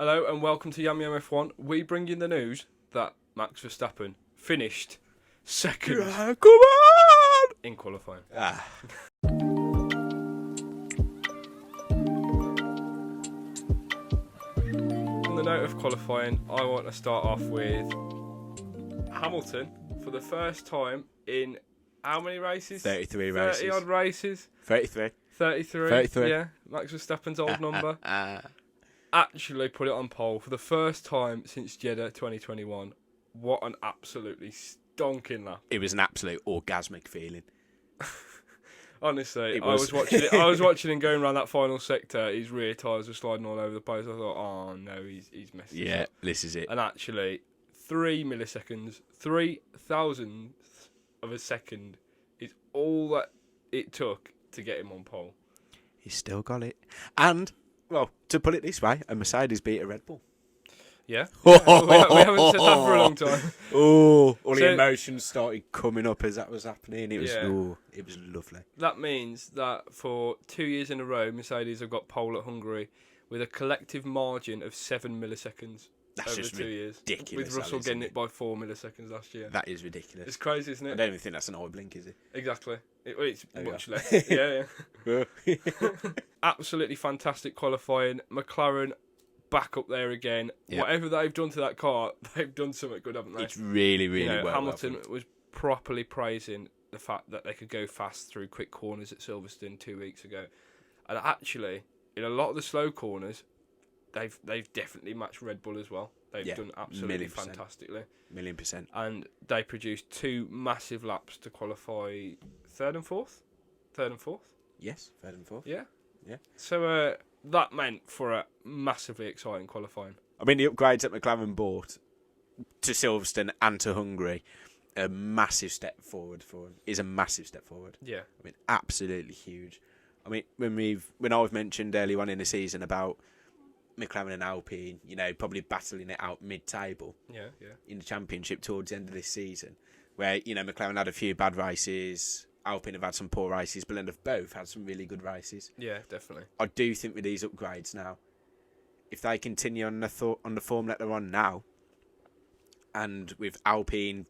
Hello and welcome to Yum Yum F1. We bring you the news that Max Verstappen finished second Come on! in qualifying. On the note of qualifying, I want to start off with Hamilton for the first time in how many races? 33 races. 30 odd races. 33. 33. Yeah, Max Verstappen's old number. Actually put it on pole for the first time since Jeddah 2021. What an absolutely stonking lap. It was an absolute orgasmic feeling. Honestly, I was watching him going around that final sector. His rear tyres were sliding all over the place. I thought, oh no, he's messed this up. This is it. And actually, 3 milliseconds, 3,000th of a second is all that it took to get him on pole. He's still got it. And, well, to put it this way, a Mercedes beat a Red Bull. Yeah. We haven't said that for a long time. All the emotions started coming up as that was happening. It was it was lovely. That means that for 2 years in a row, Mercedes have got pole at Hungary with a collective margin of 7 milliseconds. That's over just 2 years. ridiculous. With Russell getting it by 4 milliseconds last year. That is ridiculous. It's crazy, isn't it? I don't even think that's an eye blink, is it? Exactly. It's much less. Yeah. Absolutely fantastic qualifying. McLaren back up there again. Yep. Whatever they've done to that car, they've done something good, haven't they? It's really, really well. Hamilton was properly praising the fact that they could go fast through quick corners at Silverstone 2 weeks ago. And actually, in a lot of the slow corners, they've definitely matched Red Bull as well. They've done absolutely fantastically. 1,000,000%. And they produced 2 massive laps to qualify third and fourth. Yes, third and fourth. Yeah. Yeah. So that meant for a massively exciting qualifying. I mean, the upgrades that McLaren bought to Silverstone and to Hungary, a massive step forward for him. Is a massive step forward. Yeah. I mean, absolutely huge. I mean, when I've mentioned early on in the season about McLaren and Alpine, probably battling it out mid-table. Yeah. In the championship towards the end of this season, where McLaren had a few bad races, Alpine have had some poor races, but then they've both had some really good races. Yeah, definitely. I do think with these upgrades now, if they continue on the form that they're on now, and with Alpine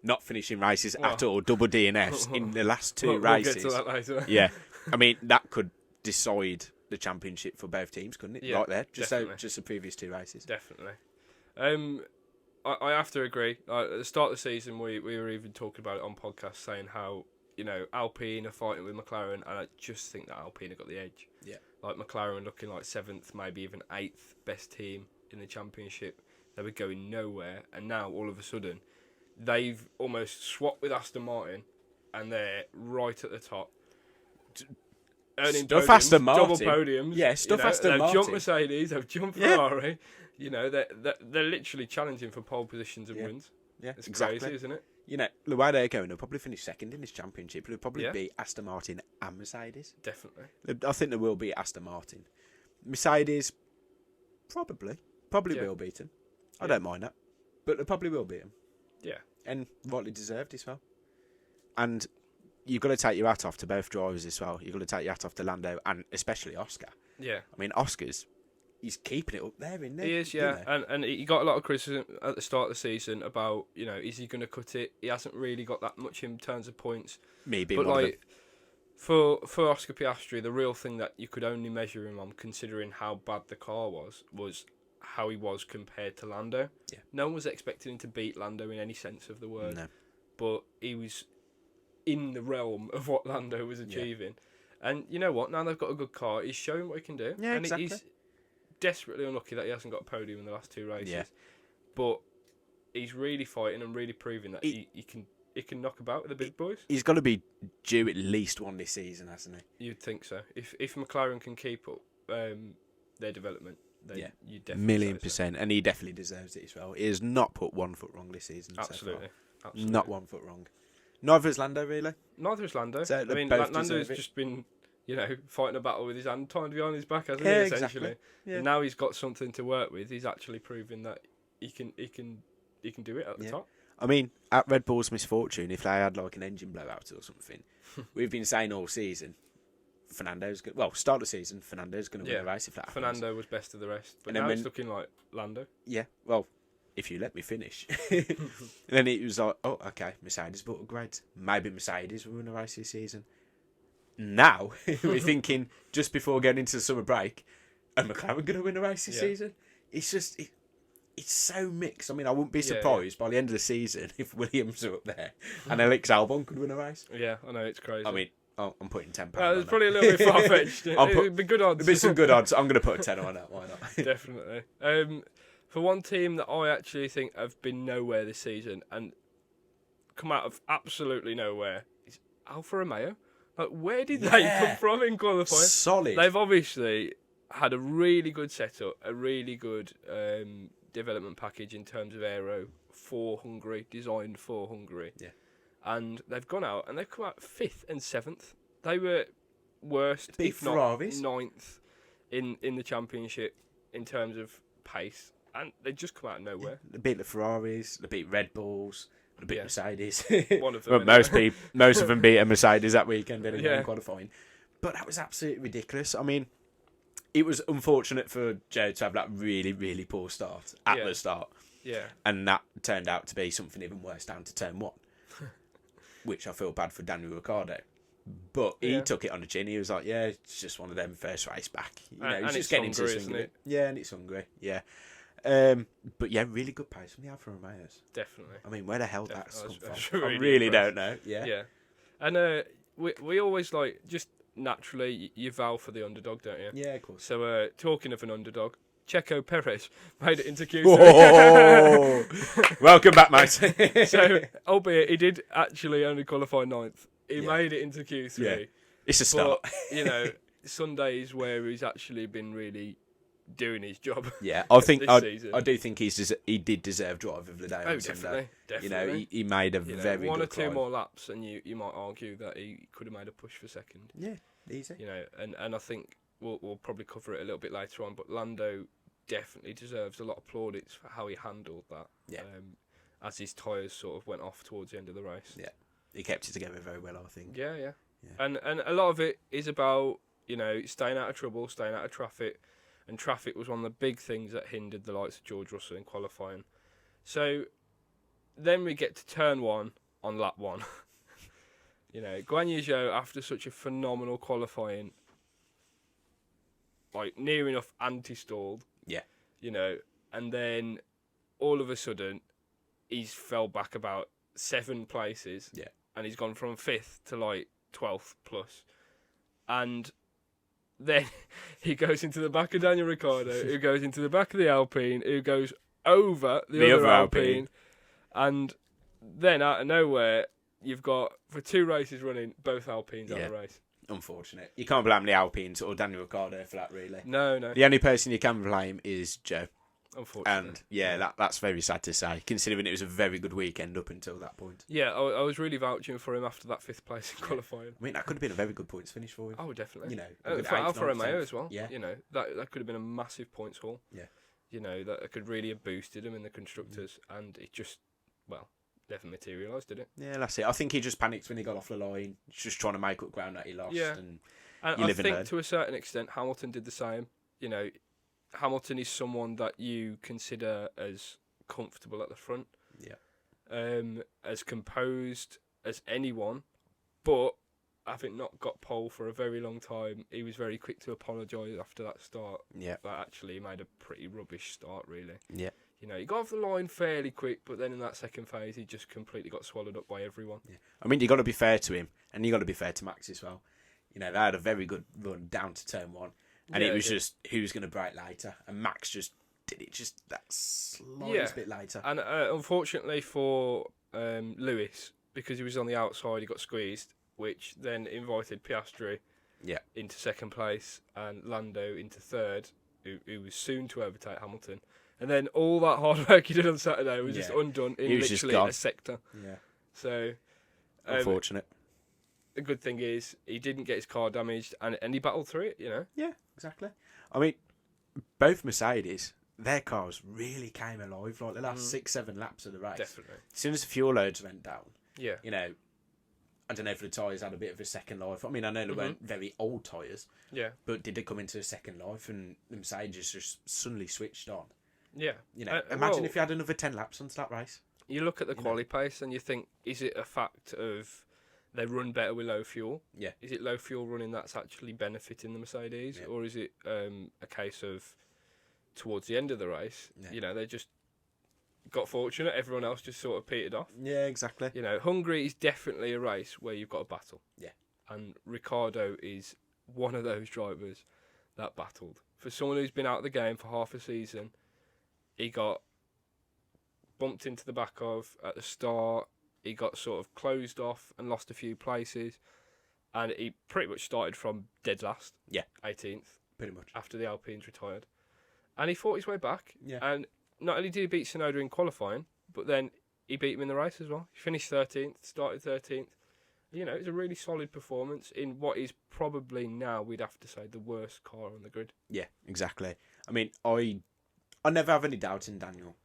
not finishing races at all, double DNS in the last 2 races. We'll get to that later. Yeah, I mean that could decide the championship for both teams, couldn't it? Yeah, right there, just definitely. the previous 2 races. Definitely. I have to agree. At the start of the season, we were even talking about it on podcast, saying how Alpine are fighting with McLaren, and I just think that Alpine have got the edge. Yeah, like McLaren looking like 7th, maybe even 8th best team in the championship. They were going nowhere, and now all of a sudden, they've almost swapped with Aston Martin, and they're right at the top. Earning stuff podiums, Aston Martin. double podiums. Yeah, stuff Aston They've Martin. jumped Mercedes, they've jumped Ferrari. They're literally challenging for pole positions and wins. Yeah, it's exactly. crazy, isn't it? The way they're going, they'll probably finish second in this championship. It'll probably be Aston Martin and Mercedes. Definitely. I think they will beat Aston Martin. Mercedes, probably will beat them. I don't mind that. But they probably will beat them. Yeah. And rightly deserved as well. And you've got to take your hat off to both drivers as well. You've got to take your hat off to Lando and especially Oscar. Yeah. I mean, he's keeping it up there, isn't he? He is, yeah. And he got a lot of criticism at the start of the season about, is he going to cut it? He hasn't really got that much in terms of points. Me being one of them. For Oscar Piastri, the real thing that you could only measure him on, considering how bad the car was how he was compared to Lando. Yeah. No one was expecting him to beat Lando in any sense of the word. No. But he was in the realm of what Lando was achieving. Yeah. And you know what? Now they've got a good car. He's showing what he can do. Yeah, and exactly. He's desperately unlucky that he hasn't got a podium in the last 2 races. Yeah. But he's really fighting and really proving that he can knock about with the big boys. He's got to be due at least one this season, hasn't he? You'd think so. If McLaren can keep up their development, then you definitely 1,000,000%. And he definitely deserves it as well. He has not put 1 foot wrong this season. Absolutely. So far. Not 1 foot wrong. Neither is Lando, really. Neither is Lando. So I mean, Lando's just been, fighting a battle with his hand tied behind his back, hasn't he? Essentially. Exactly. Yeah. And now he's got something to work with. He's actually proving that he can do it at the top. I mean, at Red Bull's misfortune, if they had like an engine blowout or something, we've been saying all season, Fernando's going. Well, start of the season, Fernando's going to win a race if that happens. Fernando was best of the rest, but And now then it's looking like Lando. Yeah, well, if you let me finish. And then it was like, oh, okay, Mercedes bought a great. Maybe Mercedes will win a race this season. Now, we're thinking, just before getting into the summer break, are McLaren going to win a race this season? It's just, it's so mixed. I mean, I wouldn't be surprised by the end of the season if Williams are up there and Alex Albon could win a race. Yeah, I know, it's crazy. I mean, I'm putting £10 it's on probably a little bit far-fetched. It'd be good odds. It'd be some good odds. I'm going to put a tenner on that. Why not? Definitely. For one team that I actually think have been nowhere this season and come out of absolutely nowhere is Alfa Romeo. Like, where did they come from in qualifying? Solid. They've obviously had a really good setup, a really good development package in terms of aero for Hungary, designed for Hungary. Yeah. And they've gone out and they've come out 5th and 7th. They were worst, if not Ferraris. 9th in the championship in terms of pace. And they just come out of nowhere. They beat the Ferraris, they beat Red Bulls, they beat Mercedes. One of them. Well, most of them beat a Mercedes that weekend in qualifying. But that was absolutely ridiculous. I mean, it was unfortunate for Joe to have that really, really poor start at the start. Yeah. And that turned out to be something even worse down to turn 1. Which I feel bad for Daniel Ricciardo. But he took it on the chin. He was like, yeah, it's just one of them first race back. You know, he's just getting into the swing of it. Yeah, and it's Hungary. Yeah. But yeah, really good pace from the Alfa Romeos. Definitely. I mean, where the hell that's come from? Really I really don't know. Yeah. Yeah. And we always like, just naturally, you vow for the underdog, don't you? Yeah, of course. So talking of an underdog, Checo Perez made it into Q3. Oh, welcome back, mate. So, albeit he did actually only qualify 9th, he made it into Q3. Yeah. It's a start. But, you know, Sundays where he's actually been really doing his job. Yeah, I think season. I do think he did deserve driver of the day on Sunday. Definitely. You know, he made a very good one or two climb. more laps, and you might argue that he could have made a push for second. Yeah, easy. You know, and I think we'll probably cover it a little bit later on, but Lando definitely deserves a lot of plaudits for how he handled that. Yeah. As his tyres sort of went off towards the end of the race. Yeah, he kept it together very well, I think. Yeah. And a lot of it is about, you know, staying out of trouble, staying out of traffic. And traffic was one of the big things that hindered the likes of George Russell in qualifying. So then we get to turn 1 on lap 1. You know, Guan Yu Zhou, after such a phenomenal qualifying, like near enough anti-stalled. Yeah. You know, and then all of a sudden he's fell back about 7 places. Yeah. And he's gone from 5th to like 12th plus. And then he goes into the back of Daniel Ricciardo, who goes into the back of the Alpine, who goes over the other Alpine. And then out of nowhere, you've got, for 2 races running, both Alpines out of the race. Unfortunate. You can't blame the Alpines or Daniel Ricciardo for that, really. No. The only person you can blame is Joe. Unfortunately. And that's very sad to say, considering it was a very good weekend up until that point. Yeah, I was really vouching for him after that 5th place in qualifying. I mean, that could have been a very good points finish for him. Oh, definitely. You know, for Alfa Romeo as well. Yeah. You know, that could have been a massive points haul. Yeah. You know, that could really have boosted him in the constructors, and it just, never materialised, did it? Yeah, that's it. I think he just panicked when he got off the line, just trying to make up ground that he lost. Yeah. And I think to a certain extent, Hamilton did the same. You know, Hamilton is someone that you consider as comfortable at the front. Yeah. As composed as anyone, but having not got pole for a very long time, he was very quick to apologise after that start. Yeah. That actually made a pretty rubbish start, really. Yeah. You know, he got off the line fairly quick, but then in that second phase, he just completely got swallowed up by everyone. Yeah. I mean, you got to be fair to him, and you got to be fair to Max as well. You know, they had a very good run down to turn 1, and it was just who's going to break later, and Max just did it just that slightest bit later. And unfortunately for Lewis, because he was on the outside, he got squeezed, which then invited Piastri into second place and Lando into third, who was soon to overtake Hamilton. And then all that hard work he did on Saturday was just undone in literally a sector. Yeah. So, unfortunate. The good thing is he didn't get his car damaged, and he battled through it, you know? Yeah, exactly. I mean, both Mercedes, their cars really came alive, like the last 6-7 laps of the race. Definitely. As soon as the fuel loads went down, you know, I don't know if the tyres had a bit of a second life. I mean, I know they weren't very old tyres, Yeah. but did they come into a second life and the Mercedes just suddenly switched on? Yeah. You know, imagine well, if you had another 10 laps onto that race. You look at the quali pace and you think, is it a fact of they run better with low fuel? Yeah. Is it low fuel running that's actually benefiting the Mercedes? Yeah. Or is it a case of towards the end of the race, they just got fortunate, everyone else just sort of petered off? Yeah, exactly. Hungary is definitely a race where you've got a battle. Yeah. And Ricciardo is one of those drivers that battled. For someone who's been out of the game for half a season, he got bumped into the back of at the start. He got sort of closed off and lost a few places. And he pretty much started from dead last. Yeah. 18th. Pretty much. After the Alpines retired. And he fought his way back. Yeah. And not only did he beat Tsunoda in qualifying, but then he beat him in the race as well. He finished 13th, started 13th. It's a really solid performance in what is probably now, we'd have to say, the worst car on the grid. Yeah, exactly. I mean, I never have any doubt in Daniel,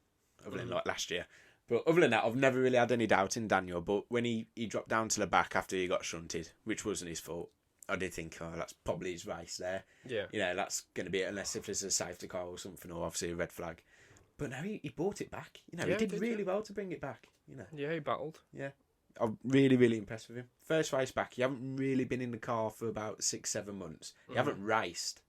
other than like last year. But other than that, I've never really had any doubt in Daniel. But when he dropped down to the back after he got shunted, which wasn't his fault, I did think, that's probably his race there. Yeah. That's going to be it, unless if there's a safety car or something, or obviously a red flag. But no, he brought it back. He did really well to bring it back. Yeah, he battled. Yeah. I'm really, really impressed with him. First race back, you haven't really been in the car for about 6-7 months. You haven't raced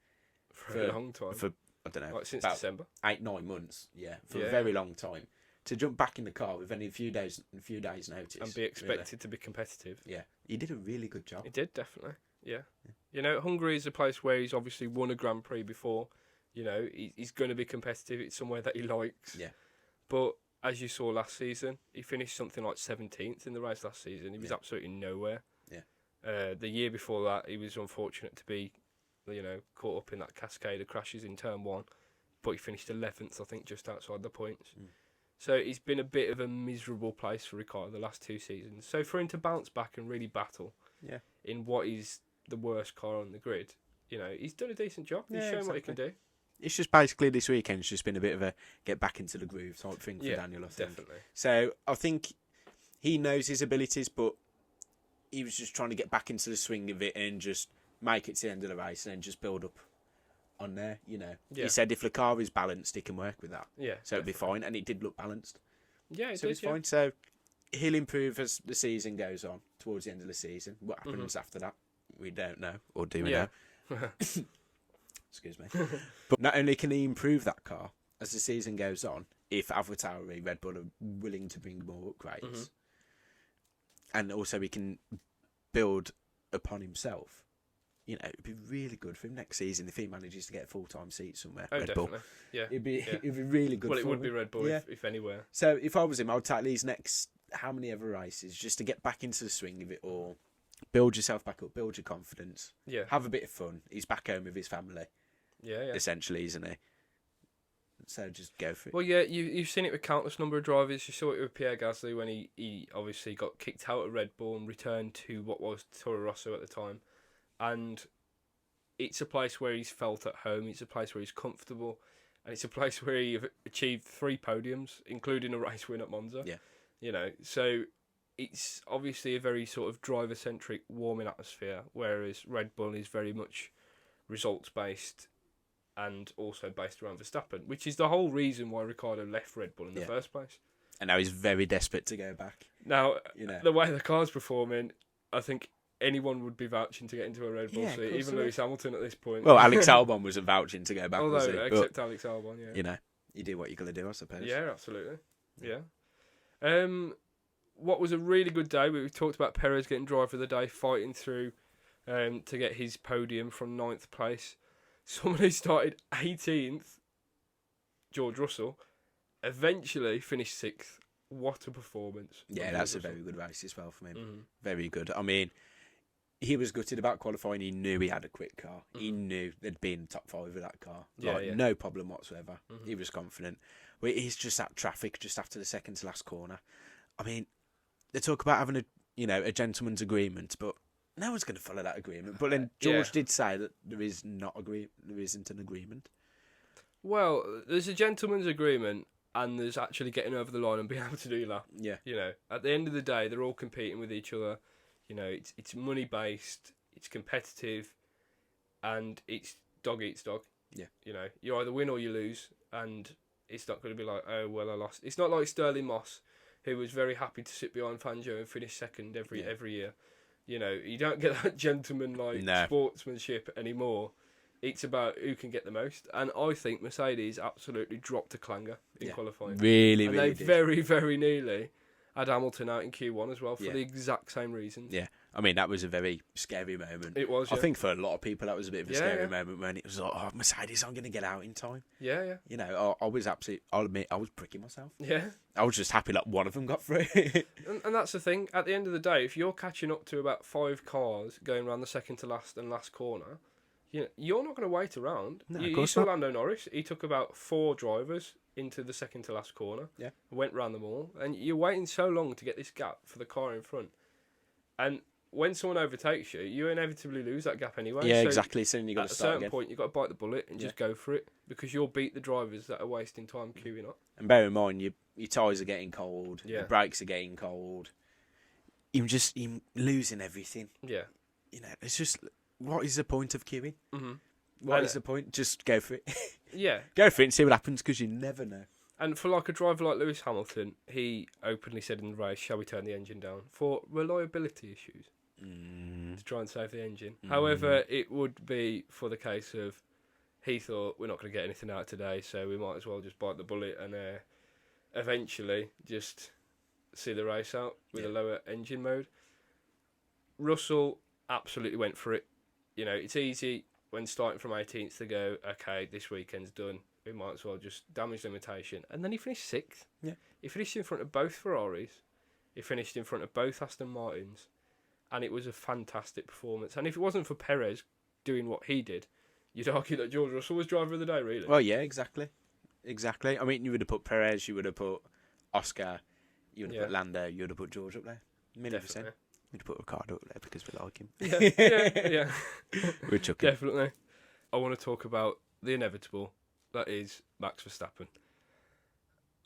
for a long time. For, I don't know, like since about December. 8-9 months. Yeah, for a very long time. To jump back in the car with only a few days notice. And be expected to be competitive. Yeah. He did a really good job. He did, definitely. Yeah. Hungary is a place where he's obviously won a Grand Prix before. He's going to be competitive. It's somewhere that he likes. Yeah. But as you saw last season, he finished something like 17th in the race last season. He was absolutely nowhere. Yeah. The year before that, he was unfortunate to be, caught up in that cascade of crashes in Turn 1. But he finished 11th, I think, just outside the points. So he's been a bit of a miserable place for Ricciardo the last 2 seasons. So for him to bounce back and really battle in what is the worst car on the grid, he's done a decent job. He's shown what he can do. It's just basically this weekend's just been a bit of a get back into the groove type thing for Daniel, I think. Definitely. So I think he knows his abilities, but he was just trying to get back into the swing of it and just make it to the end of the race and then just build up on there, He said if the car is balanced, he can work with that. Yeah. So it'll be fine, and it did look balanced. Yeah, it so did, it's fine. So he'll improve as the season goes on, towards the end of the season. What happens after that, we don't know. Or do we know? Excuse me. But not only can he improve that car as the season goes on, if AlphaTauri, Red Bull are willing to bring more upgrades, and also he can build upon himself. It'd be really good for him next season if he manages to get a full-time seat somewhere. Oh, Red definitely. Bull. Yeah. It'd be really good. Well, for it would him. be Red Bull if anywhere. So if I was him, I'd take these next how many ever races just to get back into the swing of it all, build yourself back up, build your confidence, have a bit of fun. He's back home with his family, essentially, isn't he? So just go for it. Well, you've seen it with countless number of drivers. You saw it with Pierre Gasly when he obviously got kicked out of Red Bull and returned to what was Toro Rosso at the time, and it's a place where he's felt at home. It's a place where he's comfortable, and it's a place where he achieved 3 podiums, including a race win at Monza. Yeah. So it's obviously a very sort of driver-centric, warming atmosphere, whereas Red Bull is very much results-based and also based around Verstappen, which is the whole reason why Ricciardo left Red Bull in the first place. And now he's very desperate to go back. Now, the way the car's performing, I think anyone would be vouching to get into a Red Bull seat, even Lewis Hamilton at this point. Well, Alex Albon was vouching to go back. Although, except Alex Albon, you do what you're going to do, I suppose. Yeah, absolutely. Yeah. What was a really good day, we talked about Perez getting driver of the day, fighting through to get his podium from 9th place. Someone who started 18th, George Russell, eventually finished 6th. What a performance. Yeah, that's a very good race as well from him. Very good. I mean, he was gutted about qualifying. He knew he had a quick car. He knew they'd be in the top 5 with that car. No problem whatsoever. He was confident. But it's just that traffic just after the second to last corner. I mean, they talk about having a gentleman's agreement, but no one's going to follow that agreement. But then George did say that there isn't an agreement. Well, there's a gentleman's agreement, and there's actually getting over the line and being able to do that. Yeah. At the end of the day, they're all competing with each other. You know, it's money based, it's competitive, and it's dog eats dog. Yeah. You know, you either win or you lose, and it's not going to be like, oh well, I lost. It's not like Sterling Moss, who was very happy to sit behind Fangio and finish second every year. You know, you don't get that gentleman-like sportsmanship anymore. It's about who can get the most. And I think Mercedes absolutely dropped a clanger in qualifying. Really, and really they did. very, very nearly had Hamilton out in Q1 as well for the exact same reasons. Yeah. I mean, that was a very scary moment. It was, I think for a lot of people, that was a bit of a scary yeah. moment when it was like, oh, Mercedes aren't going to get out in time. Yeah, yeah. You know, I was absolutely, I'll admit, I was pricking myself. Yeah. I was just happy that one of them got through. And that's the thing. At the end of the day, if you're catching up to about 5 cars going around the second to last and last corner, you're not going to wait around. No, you of course saw not. Lando Norris. He took about 4 drivers into the second to last corner. Yeah. Went round them all. And you're waiting so long to get this gap for the car in front. And when someone overtakes you, you inevitably lose that gap anyway. Yeah, So exactly. So then you got at to a start certain again. point, you've got to bite the bullet and just go for it. Because you'll beat the drivers that are wasting time queuing up. And bear in mind, your tyres are getting cold. Yeah. Your brakes are getting cold. You're losing everything. Yeah. You know, it's just, what is the point of queuing? Mm-hmm. What is the point? Just go for it. Yeah. Go for it and see what happens, because you never know. And for like a driver like Lewis Hamilton, he openly said in the race, shall we turn the engine down? For reliability issues. To try and save the engine. However, it would be for the case of, he thought, we're not going to get anything out today, so we might as well just bite the bullet and eventually just see the race out with a lower engine mode. Russell absolutely went for it. You know, it's easy when starting from 18th to go, okay, this weekend's done. We might as well just damage limitation. And then he finished 6th. Yeah. He finished in front of both Ferraris. He finished in front of both Aston Martins. And it was a fantastic performance. And if it wasn't for Perez doing what he did, you'd argue that George Russell was driver of the day, really. Well, yeah, exactly. Exactly. I mean, you would have put Perez, you would have put Oscar, you would have put Lando, you would have put George up there. 1,000,000%. Definitely. We'd have put Ricardo up there because we like him. Yeah. We're chucking. Definitely. I want to talk about the inevitable. That is Max Verstappen.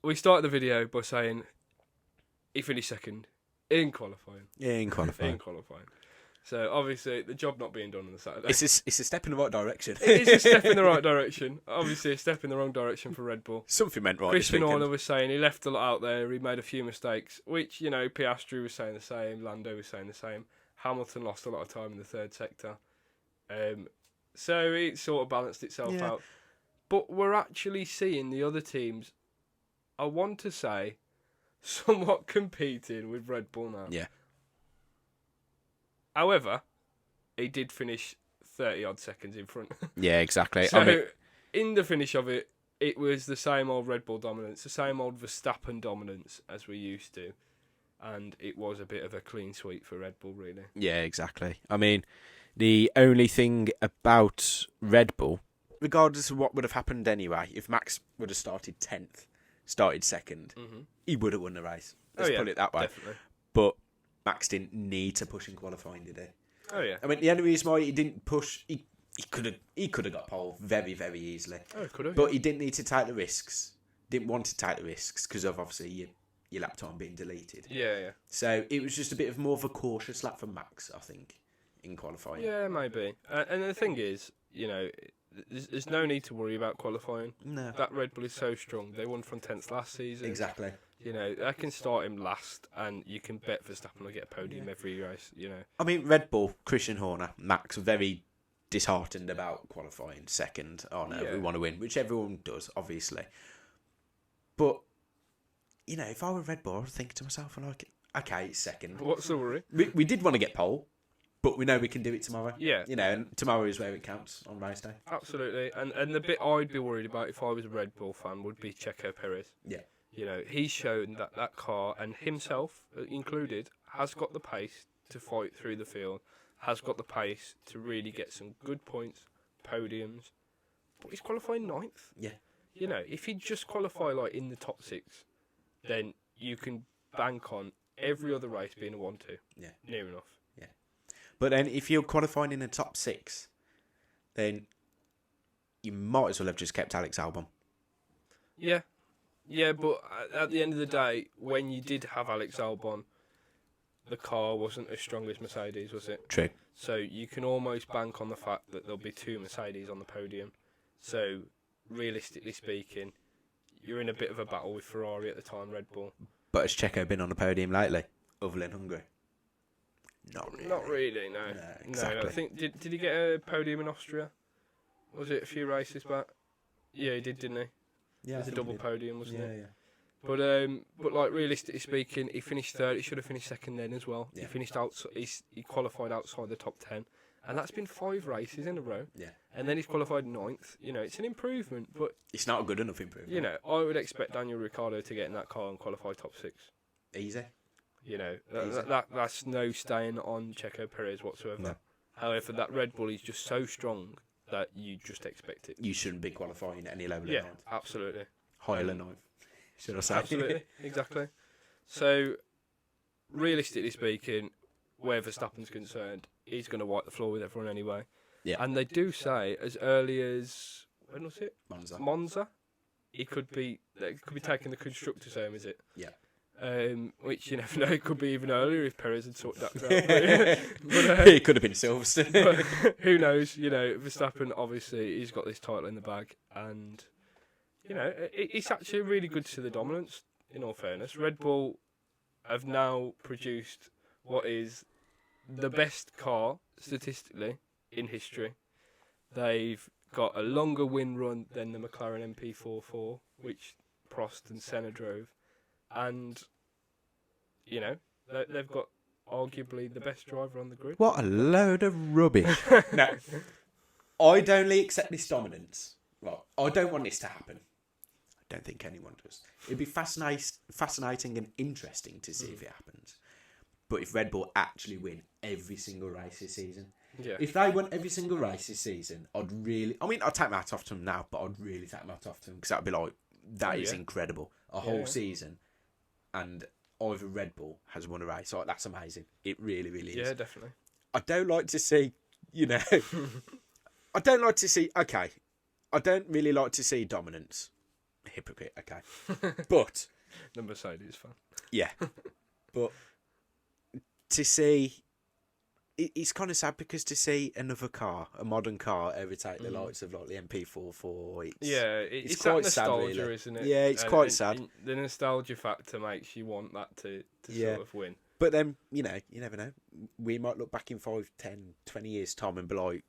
We started the video by saying he finished second in qualifying. Yeah, in qualifying. In qualifying. So obviously the job not being done on the Saturday. It's a step in the right direction. It is a step in the right direction. Obviously a step in the wrong direction for Red Bull. Something went right Christian this weekend. Horner was saying he left a lot out there. He made a few mistakes, which, you know, Piastri was saying the same. Lando was saying the same. Hamilton lost a lot of time in the third sector. So it sort of balanced itself out. But we're actually seeing the other teams, I want to say, somewhat competing with Red Bull now. Yeah. However, he did finish 30-odd seconds in front. Yeah, exactly. So, in the finish of it, it was the same old Red Bull dominance, the same old Verstappen dominance as we used to. And it was a bit of a clean sweep for Red Bull, really. Yeah, exactly. I mean, the only thing about Red Bull, regardless of what would have happened anyway, if Max would have started 10th, started second, he would have won the race. Let's put it that way. Definitely. But Max didn't need to push in qualifying, did he? Oh, yeah. I mean, the only reason why he didn't push, he could have got pole very, very easily. Oh, could have. But he didn't need to take the risks. Didn't want to take the risks because of obviously your lap time being deleted. Yeah. So it was just a bit of more of a cautious lap for Max, I think, in qualifying. Yeah, maybe. And the thing is, you know, there's no need to worry about qualifying. No. That Red Bull is so strong. They won from 10th last season. Exactly. You know, I can start him last, and you can bet Verstappen will get a podium every race, you know. I mean, Red Bull, Christian Horner, Max, very disheartened about qualifying second. Oh, no, we want to win, which everyone does, obviously. But, you know, if I were Red Bull, I'd think to myself, like, okay, it's second. What's the worry? We did want to get pole, but we know we can do it tomorrow. Yeah. You know, and tomorrow is where it counts on race day. Absolutely. And the bit I'd be worried about if I was a Red Bull fan would be Checo Perez. Yeah. You know, he's shown that car, and himself included, has got the pace to fight through the field, has got the pace to really get some good points, podiums, but he's qualifying 9th. Yeah. You know, if he'd just qualify like in the top 6, then you can bank on every other race being a 1-2. Yeah. Near enough. Yeah. But then if you're qualifying in the top 6, then you might as well have just kept Alex Albon. Yeah. Yeah, but at the end of the day, when you did have Alex Albon, the car wasn't as strong as Mercedes, was it? True. So you can almost bank on the fact that there'll be 2 Mercedes on the podium. So realistically speaking, you're in a bit of a battle with Ferrari at the time, Red Bull. But has Checo been on the podium lately, other than Hungary? Not really. No. Exactly. No, I think did he get a podium in Austria? Was it a few races back? Yeah, he did, didn't he? Yeah, it was a double podium, wasn't it? Yeah. But like realistically speaking, he finished third. He should have finished second then as well. Yeah. He finished he qualified outside the top 10, and that's been 5 races in a row. Yeah. And then he's qualified 9th. You know, it's an improvement, but It's not a good enough improvement. you know, I would expect Daniel Ricciardo to get in that car and qualify top 6. Easy. You know, Easy. that's no stain on Checo Perez whatsoever. No. However, that Red Bull is just so strong that you just expect it. You shouldn't be qualifying at any level Yeah, of ninth. absolutely. Higher than ninth, should I say? Absolutely, exactly. So, realistically speaking, where Verstappen's concerned, he's going to wipe the floor with everyone anyway. Yeah. And they do say as early as, when was it? Monza. They could be taking the constructors home, is it? Yeah. Which you never know, it could be even earlier if Perez had sorted that out. But, It could have been Silverstone. but who knows? You know, Verstappen obviously he's got this title in the bag, and you know it's actually really good to see the dominance. In all fairness, Red Bull have now produced what is the best car statistically in history. They've got a longer win run than the McLaren MP44, which Prost and Senna drove. And, you know, they've got arguably the best driver on the grid. What a load of rubbish. No. I'd only accept this dominance. Well, I don't want this to happen. I don't think anyone does. It'd be fascinating and interesting to see if it happens. But if Red Bull actually win every single race this season, Yeah. if they won every single race this season, I'd take my hat off to them now, but I'd really take my hat off to them because that'd be like, that is incredible. A whole season. And either Red Bull has won a race. Like, that's amazing. It really, really is. Yeah, definitely. I don't like to see, you know, I don't really like to see dominance. Hypocrite, okay. But, The Mercedes fan. yeah. But to see, it's kind of sad because to see another car, a modern car, overtake the likes of like the MP44, It's quite that sad, nostalgia, really. isn't it? Yeah, it's quite sad. And the nostalgia factor makes you want that to Yeah. sort of win. But then, you know, you never know. We might look back in 5, 10, 20 years' time and be like,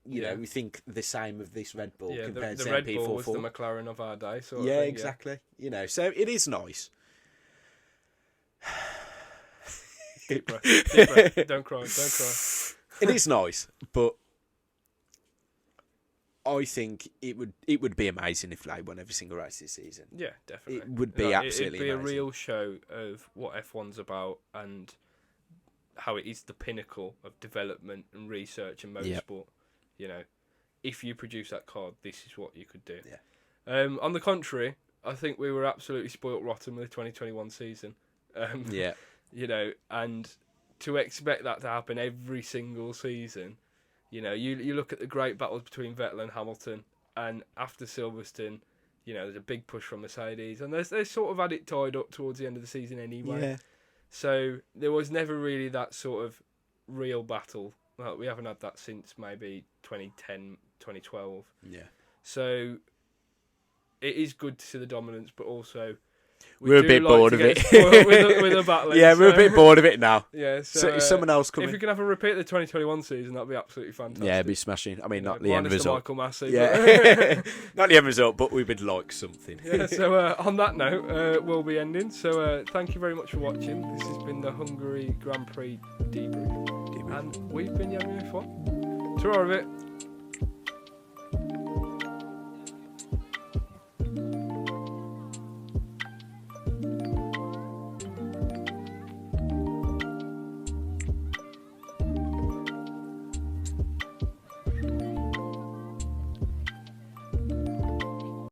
you know, we think the same of this Red Bull Yeah, compared the to Red MP44. Bull was the McLaren of our day. Sort of Yeah, thing, exactly. You know, so it is nice. Deep breath. Deep breath. Don't cry. It is nice, but I think it would be amazing if they won every single race this season. Yeah, definitely. It would be absolutely It'd be amazing. a real show of what F1's about and how it is the pinnacle of development and research in motorsport. Yep. You know, if you produce that car, this is what you could do. Yeah. On the contrary, I think we were absolutely spoilt rotten with the 2021 season. Yeah. You know, and to expect that to happen every single season, you know, you look at the great battles between Vettel and Hamilton, and after Silverstone, you know, there's a big push from Mercedes, and they sort of had it tied up towards the end of the season anyway. Yeah. So there was never really that sort of real battle. Well, we haven't had that since maybe 2010, 2012. Yeah. So it is good to see the dominance, but also We're a do bit like bored to of get it. spoiled with a battling. Yeah, we're a so- bit bored of it now. Yeah, So is someone else coming? If we can have a repeat of the 2021 season, that'd be absolutely fantastic. Yeah, it'd be smashing. I mean, not the end minus result. Michael Massey. Yeah, not the end result, but we would like something. Yeah, so on that note, we'll be ending. So thank you very much for watching. This has been the Hungary Grand Prix debrief. And we've been Yami F1. Ta-ra of it.